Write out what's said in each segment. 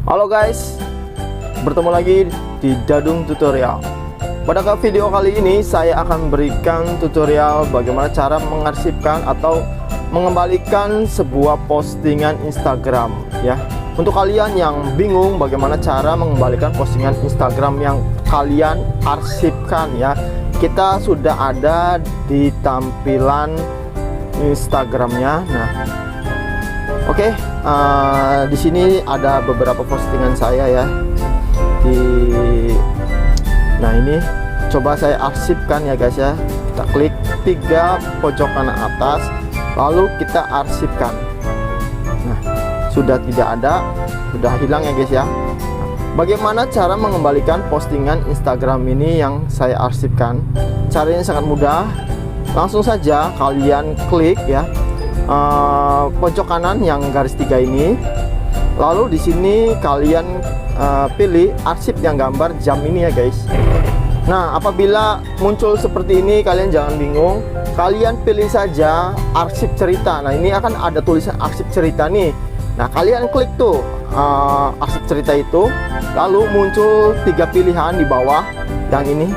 Halo guys, bertemu lagi di Dadung Tutorial. Pada video kali ini saya akan berikan tutorial bagaimana cara mengarsipkan atau mengembalikan sebuah postingan Instagram ya. Untuk kalian yang bingung bagaimana cara mengembalikan postingan Instagram yang kalian arsipkan ya, kita sudah ada di tampilan Instagramnya. Nah, oke, di sini ada beberapa postingan saya ya. Nah ini coba saya arsipkan ya guys ya. Kita klik 3 pojok kanan atas, lalu kita arsipkan. Nah, sudah tidak ada, sudah hilang ya guys ya. Bagaimana cara mengembalikan postingan Instagram ini yang saya arsipkan? Caranya sangat mudah. Langsung saja kalian klik ya pojok kanan yang garis 3 ini, lalu di sini kalian pilih arsip yang gambar jam ini ya guys. Nah, apabila muncul seperti ini kalian jangan bingung, kalian pilih saja arsip cerita. Nah, ini akan ada tulisan arsip cerita nih. Nah, kalian klik tuh arsip cerita itu, lalu muncul 3 pilihan di bawah yang ini,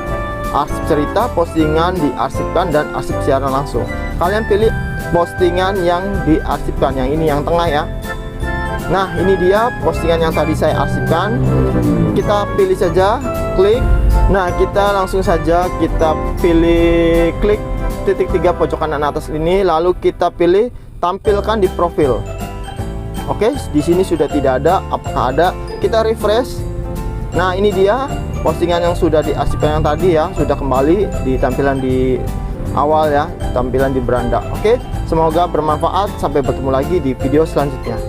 arsip cerita, postingan diarsipkan, dan arsip siaran langsung. Kalian pilih postingan yang diarsipkan, yang ini yang tengah ya. Nah, ini dia postingan yang tadi saya arsipkan. Kita pilih saja, klik. Nah, kita langsung saja kita pilih klik titik 3 pojok kanan atas ini, lalu kita pilih tampilkan di profil. Oke, di sini sudah tidak ada. Apakah ada? Kita refresh. Nah, ini dia postingan yang sudah diarsipkan yang tadi ya, sudah kembali di tampilan di awal ya, tampilan di beranda. Oke, semoga bermanfaat. Sampai bertemu lagi di video selanjutnya.